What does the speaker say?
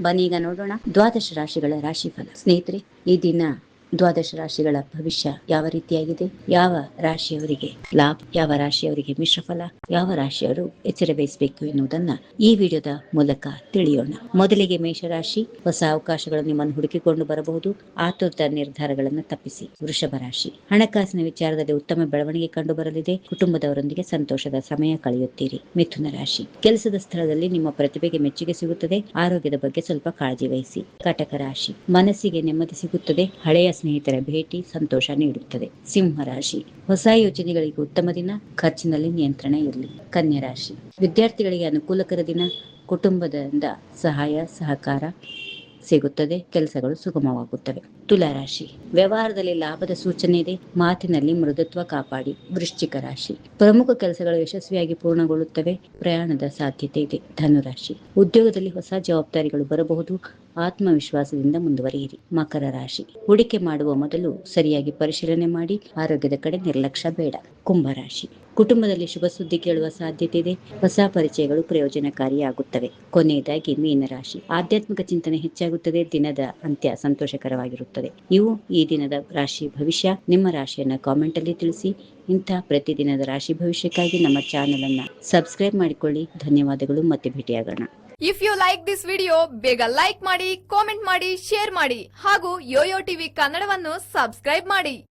ಬನ್ನಿ ಈಗ ನೋಡೋಣ ದ್ವಾದಶ ರಾಶಿಗಳ ರಾಶಿಫಲ. ಸ್ನೇಹಿತರೆ, ಈ ದಿನ ದ್ವಾದಶ ರಾಶಿಗಳ ಭವಿಷ್ಯ ಯಾವ ರೀತಿಯಾಗಿದೆ, ಯಾವ ರಾಶಿಯವರಿಗೆ ಲಾಭ, ಯಾವ ರಾಶಿಯವರಿಗೆ ಮಿಶ್ರ ಫಲ, ಯಾವ ರಾಶಿಯವರು ಎಚ್ಚರ ವಹಿಸಬೇಕು ಎನ್ನುವುದನ್ನ ಈ ವಿಡಿಯೋದ ಮೂಲಕ ತಿಳಿಯೋಣ. ಮೊದಲಿಗೆ ಮೇಷರಾಶಿ. ಹೊಸ ಅವಕಾಶಗಳು ನಿಮ್ಮನ್ನು ಹುಡುಕಿಕೊಂಡು ಬರಬಹುದು. ಆತುರದ ನಿರ್ಧಾರಗಳನ್ನು ತಪ್ಪಿಸಿ. ವೃಷಭ ರಾಶಿ. ಹಣಕಾಸಿನ ವಿಚಾರದಲ್ಲಿ ಉತ್ತಮ ಬೆಳವಣಿಗೆ ಕಂಡು ಬರಲಿದೆ. ಕುಟುಂಬದವರೊಂದಿಗೆ ಸಂತೋಷದ ಸಮಯ ಕಳೆಯುತ್ತೀರಿ. ಮಿಥುನ ರಾಶಿ. ಕೆಲಸದ ಸ್ಥಳದಲ್ಲಿ ನಿಮ್ಮ ಪ್ರತಿಭೆಗೆ ಮೆಚ್ಚುಗೆ ಸಿಗುತ್ತದೆ. ಆರೋಗ್ಯದ ಬಗ್ಗೆ ಸ್ವಲ್ಪ ಕಾಳಜಿ ವಹಿಸಿ. ಕಟಕ ರಾಶಿ. ಮನಸ್ಸಿಗೆ ನೆಮ್ಮದಿ ಸಿಗುತ್ತದೆ. ಹಳೆಯ ಸ್ನೇಹಿತರ ಭೇಟಿ ಸಂತೋಷ ನೀಡುತ್ತದೆ. ಸಿಂಹ ರಾಶಿ. ಹೊಸ ಯೋಜನೆಗಳಿಗೆ ಉತ್ತಮ ದಿನ. ಖರ್ಚಿನಲ್ಲಿ ನಿಯಂತ್ರಣ ಇರಲಿ. ಕನ್ಯಾ ರಾಶಿ. ವಿದ್ಯಾರ್ಥಿಗಳಿಗೆ ಅನುಕೂಲಕರ ದಿನ. ಕುಟುಂಬದಿಂದ ಸಹಾಯ ಸಹಕಾರ ಸಿಗುತ್ತದೆ. ಕೆಲಸಗಳು ಸುಗಮವಾಗುತ್ತವೆ. ತುಲಾ ರಾಶಿ. ವ್ಯವಹಾರದಲ್ಲಿ ಲಾಭದ ಸೂಚನೆ ಇದೆ. ಮಾತಿನಲ್ಲಿ ಮೃದುತ್ವ ಕಾಪಾಡಿ. ವೃಶ್ಚಿಕ ರಾಶಿ. ಪ್ರಮುಖ ಕೆಲಸಗಳು ಯಶಸ್ವಿಯಾಗಿ ಪೂರ್ಣಗೊಳ್ಳುತ್ತವೆ. ಪ್ರಯಾಣದ ಸಾಧ್ಯತೆ ಇದೆ. ಧನುರಾಶಿ. ಉದ್ಯೋಗದಲ್ಲಿ ಹೊಸ ಜವಾಬ್ದಾರಿಗಳು ಬರಬಹುದು. ಆತ್ಮವಿಶ್ವಾಸದಿಂದ ಮುಂದುವರಿಯಿರಿ. ಮಕರ ರಾಶಿ. ಹೂಡಿಕೆ ಮಾಡುವ ಮೊದಲು ಸರಿಯಾಗಿ ಪರಿಶೀಲನೆ ಮಾಡಿ. ಆರೋಗ್ಯದ ಕಡೆ ನಿರ್ಲಕ್ಷ್ಯ ಬೇಡ. ಕುಂಭರಾಶಿ. ಕುಟುಂಬದಲ್ಲಿ ಶುಭ ಸುದ್ದಿ ಕೇಳುವ ಸಾಧ್ಯತೆ ಇದೆ. ಹೊಸ ಪರಿಚಯಗಳು ಪ್ರಯೋಜನಕಾರಿಯಾಗುತ್ತವೆ. ಕೊನೆಯದಾಗಿ ಮೀನರಾಶಿ. ಆಧ್ಯಾತ್ಮಿಕ ಚಿಂತನೆ ಹೆಚ್ಚಾಗುತ್ತದೆ. ದಿನದ ಅಂತ್ಯ ಸಂತೋಷಕರವಾಗಿರುತ್ತದೆ. ಇವು ಈ ದಿನದ ರಾಶಿ ಭವಿಷ್ಯ. ನಿಮ್ಮ ರಾಶಿಯನ್ನ ಕಾಮೆಂಟ್ ಅಲ್ಲಿ ತಿಳಿಸಿ. ಇಂಥ ಪ್ರತಿದಿನದ ರಾಶಿ ಭವಿಷ್ಯಕ್ಕಾಗಿ ನಮ್ಮ ಚಾನೆಲ್ ಅನ್ನ ಸಬ್ಸ್ಕ್ರೈಬ್ ಮಾಡಿಕೊಳ್ಳಿ. ಧನ್ಯವಾದಗಳು. ಮತ್ತೆ ಭೇಟಿಯಾಗೋಣ. If you like this video, ಬೇಗ ಲೈಕ್ ಮಾಡಿ, ಕಾಮೆಂಟ್ ಮಾಡಿ, ಶೇರ್ ಮಾಡಿ ಹಾಗೂ ಯೋಯೋ ಟಿವಿ ಕನ್ನಡವನ್ನು ಸಬ್ಸ್ಕ್ರೈಬ್ ಮಾಡಿ.